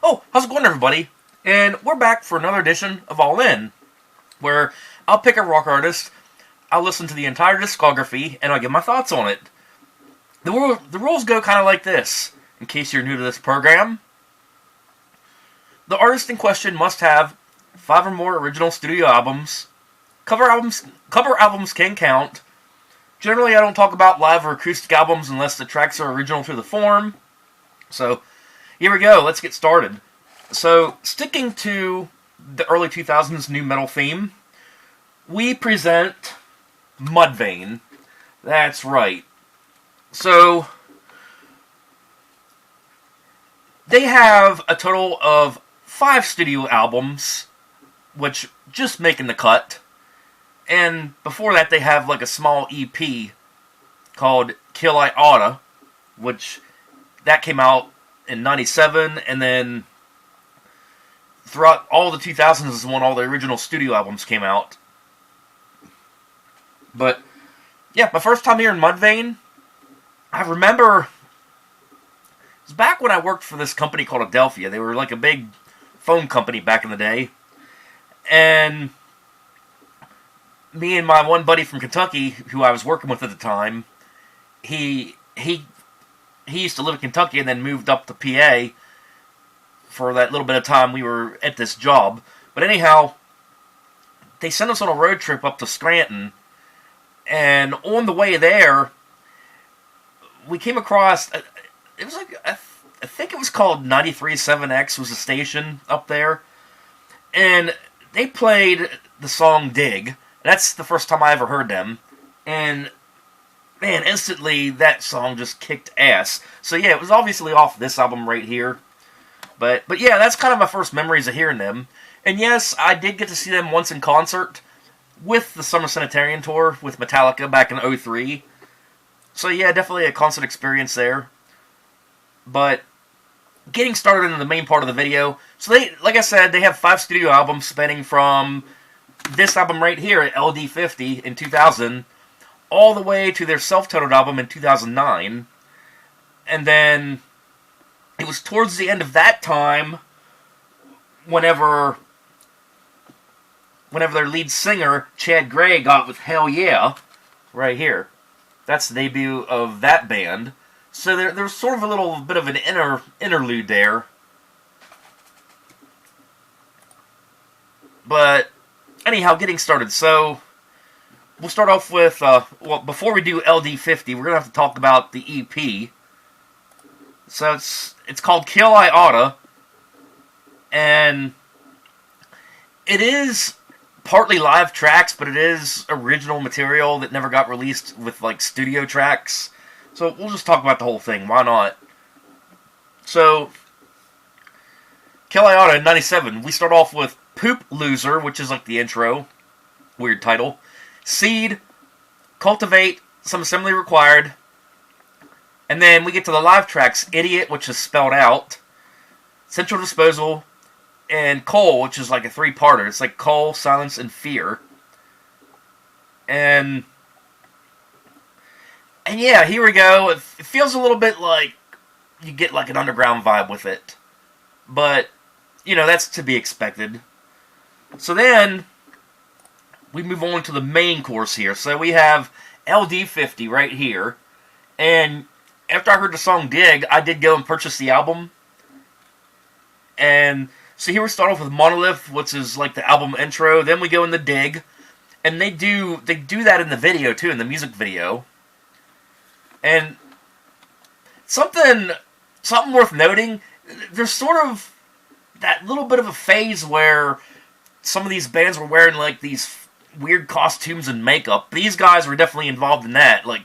Oh, how's it going, everybody? And we're back for another edition of All In, where I'll pick a rock artist, I'll listen to the entire discography, and I'll give my thoughts on it. The rules go kind of like this, in case you're new to this program. The artist in question must have 5 or more original studio albums. Cover albums can count. Generally, I don't talk about live or acoustic albums unless the tracks are original to the form. So, here we go, let's get started. So, sticking to the early 2000s nu metal theme, we present Mudvayne. That's right. So, they have a total of 5 studio albums, which just making the cut. And before that, they have like a small EP called Kill I Oughta, which that came out in 97, and then throughout all the 2000s is when all the original studio albums came out. But, yeah, my first time here in Mudvayne, I remember, it was back when I worked for this company called Adelphia. They were like a big phone company back in the day. And me and my one buddy from Kentucky, who I was working with at the time, he used to live in Kentucky and then moved up to PA for that little bit of time we were at this job. But anyhow, they sent us on a road trip up to Scranton, and on the way there, we came across, it was like, I think it was called 93.7X was the station up there, and they played the song Dig. That's the first time I ever heard them, and man, instantly that song just kicked ass. So yeah, it was obviously off this album right here. But yeah, that's kind of my first memories of hearing them. And yes, I did get to see them once in concert with the Summer Sanitarium tour with Metallica back in '03. So yeah, definitely a concert experience there. But getting started into the main part of the video, so they, like I said, they have 5 studio albums spanning from this album right here at LD50 in 2000 all the way to their self-titled album in 2009. And then it was towards the end of that time whenever their lead singer, Chad Gray, got with Hell Yeah, right here. That's the debut of that band. So there's sort of a little bit of an interlude there. But anyhow, getting started. So we'll start off with, well, before we do LD50, we're going to have to talk about the EP. So it's called Kill I Oughta, and it is partly live tracks, but it is original material that never got released with, like, studio tracks. So we'll just talk about the whole thing, why not? So, Kill I Oughta in 97, we start off with Poop Loser, which is like the intro. Weird title. Seed, Cultivate, Some Assembly Required. And then we get to the live tracks, Idiot, which is spelled out, Central Disposal, and Coal, which is like a 3-parter. It's like Coal, Silence, and Fear. And yeah, here we go. It feels a little bit like you get like an underground vibe with it. But, you know, that's to be expected. So then, we move on to the main course here. So we have LD50 right here. And after I heard the song Dig, I did go and purchase the album. And so here we start off with Monolith, which is like the album intro. Then we go into Dig. And they do that in the video too, in the music video. And something worth noting, there's sort of that little bit of a phase where some of these bands were wearing like these weird costumes and makeup. These guys were definitely involved in that. Like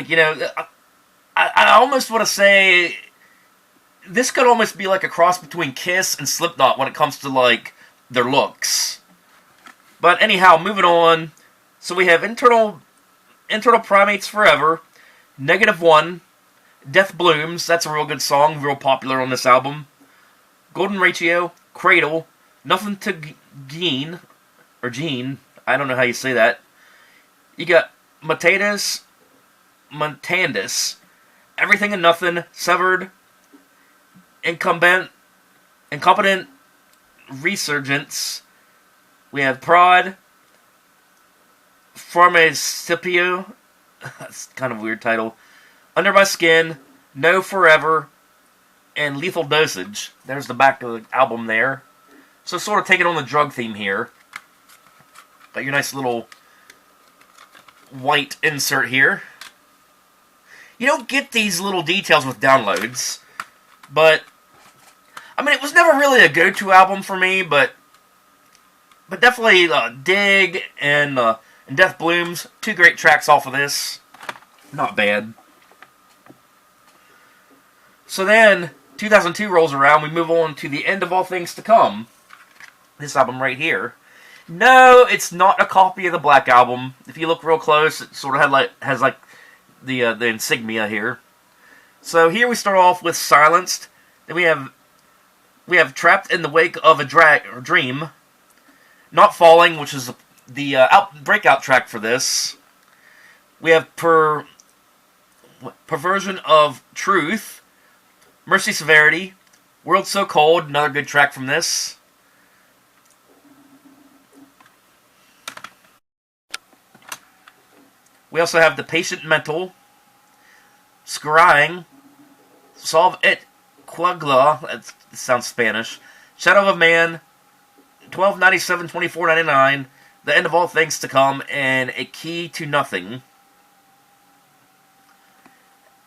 you know, I almost want to say this could almost be like a cross between Kiss and Slipknot when it comes to like their looks. But anyhow, moving on. So we have Internal Primates Forever, -1, Death Blooms, that's a real good song, real popular on this album. Golden Ratio, Cradle, Nothing to Gene, or Gene, I don't know how you say that. You got Mutandis, Everything and Nothing, Severed, Incompetent Resurgence. We have Prod, Formacipio, that's kind of a weird title, Under My Skin, No Forever, and Lethal Dosage. There's the back of the album there. So sort of taking on the drug theme here. Got your nice little white insert here. You don't get these little details with downloads, but I mean, it was never really a go-to album for me, but definitely Dig and Death Blooms, 2 great tracks off of this. Not bad. So then, 2002 rolls around, we move on to The End of All Things to Come. This album right here. No, it's not a copy of the Black Album. If you look real close, it sort of has the insignia here. So here we start off with Silenced. Then we have Trapped in the Wake of a Dream. Not Falling, which is the breakout track for this. We have Perversion of Truth. Mercy Severity. World So Cold, another good track from this. We also have The Patient Mental. Scrying. Solve Et Quagla. That sounds Spanish. Shadow of Man. 1297, 2499, The End of All Things to Come, and A Key to Nothing.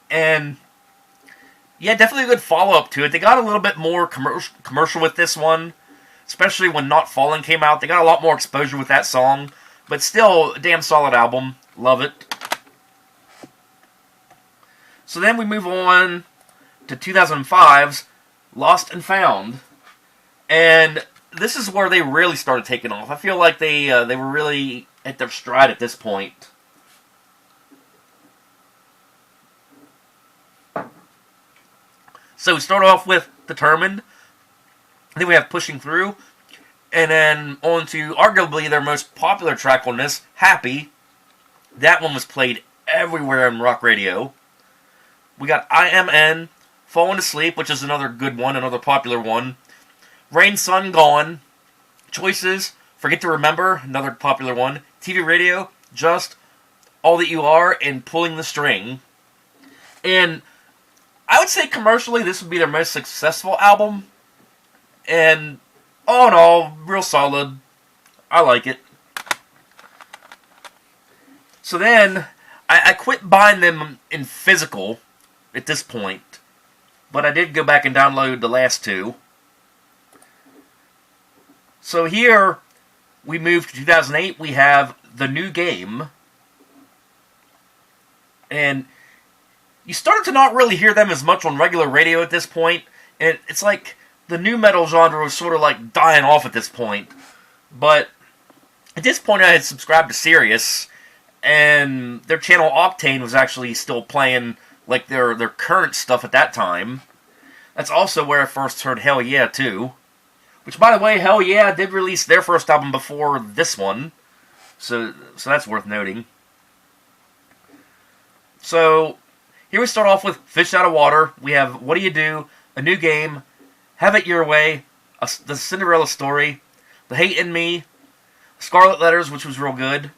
And yeah, definitely a good follow-up to it. They got a little bit more commercial with this one, especially when Not Falling came out. They got a lot more exposure with that song, but still a damn solid album. Love it. So then we move on to 2005's Lost and Found, and this is where they really started taking off. I feel like they were really at their stride at this point. So we start off with Determined. Then we have Pushing Through. And then on to arguably their most popular track on this, Happy. That one was played everywhere on rock radio. We got IMN, Falling Asleep, which is another good one, another popular one. Rain, Sun, Gone. Choices, Forget to Remember, another popular one. TV Radio, Just, All That You Are, and Pulling the String. And I would say commercially this would be their most successful album. And all in all, real solid. I like it. So then, I quit buying them in physical at this point. But I did go back and download the last 2. So here, we move to 2008, we have The New Game. And you started to not really hear them as much on regular radio at this point. And it's like the new metal genre was sort of like dying off at this point. But at this point I had subscribed to Sirius, and their channel Octane was actually still playing like their current stuff at that time. That's also where I first heard Hell Yeah too. Which, by the way, Hell Yeah did release their first album before this one. So that's worth noting. So, here we start off with Fish Out of Water. We have What Do You Do, A New Game, Have It Your Way, The Cinderella Story, The Hate in Me, Scarlet Letters, which was real good.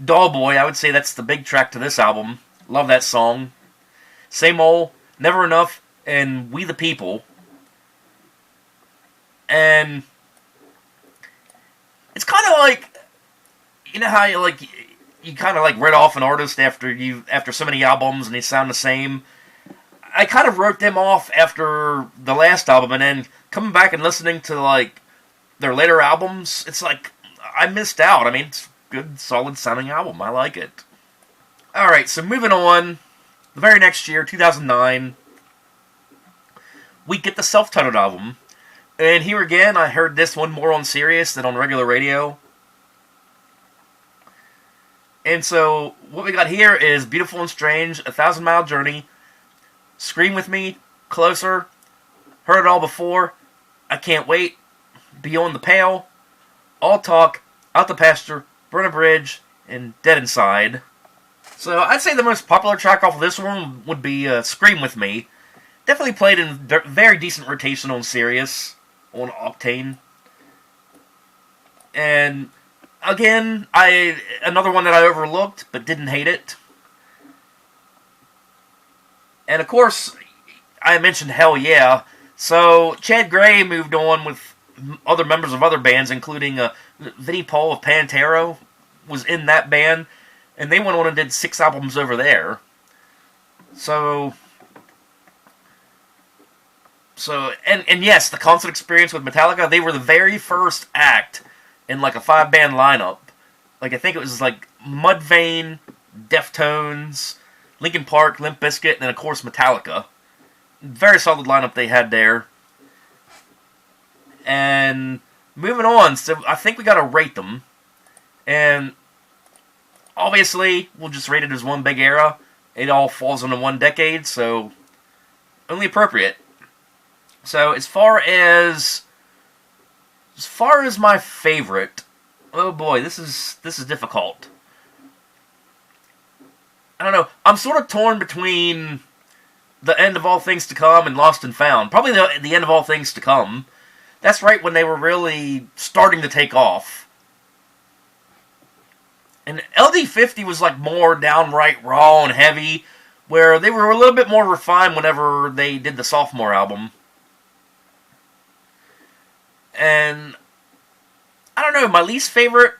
Doll Boy, I would say that's the big track to this album. Love that song. Same Old, Never Enough, and We the People. And it's kind of like, you know how you kind of like read off an artist after so many albums and they sound the same. I kind of wrote them off after the last album, and then coming back and listening to like their later albums, it's like I missed out. I mean, it's a good, solid sounding album. I like it. All right, so moving on, the very next year, 2009, we get the self-titled album. And here again, I heard this one more on Sirius than on regular radio. And so, what we got here is Beautiful and Strange, A 1,000 Mile Journey, Scream With Me, Closer, Heard It All Before, I Can't Wait, Beyond the Pale, All Talk, Out the Pasture, Burn a Bridge, and Dead Inside. So, I'd say the most popular track off of this one would be Scream With Me. definitely played in very decent rotation on Sirius, on Octane. And again, another one that I overlooked, but didn't hate it. And of course, I mentioned Hell Yeah. So Chad Gray moved on with other members of other bands, including Vinnie Paul of Pantera was in that band, and they went on and did 6 albums over there. So and yes, the concert experience with Metallica, they were the very first act in like a 5-band lineup. Like I think it was like Mudvayne, Deftones, Linkin Park, Limp Bizkit, and then of course Metallica. Very solid lineup they had there. And moving on, so I think we gotta rate them. And obviously, we'll just rate it as one big era. It all falls into one decade, so only appropriate. So as far as my favorite, oh boy, this is difficult. I don't know. I'm sort of torn between The End of All Things to Come and Lost and Found. Probably the End of All Things to Come. That's right when they were really starting to take off. And LD50 was like more downright raw and heavy, where they were a little bit more refined whenever they did the sophomore album. And I don't know, my least favorite,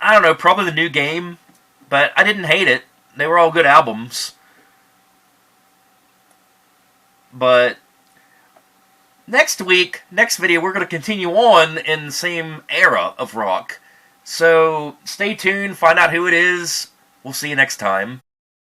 I don't know, probably The New Game, but I didn't hate it. They were all good albums. But next video, we're going to continue on in the same era of rock. So stay tuned, find out who it is. We'll see you next time.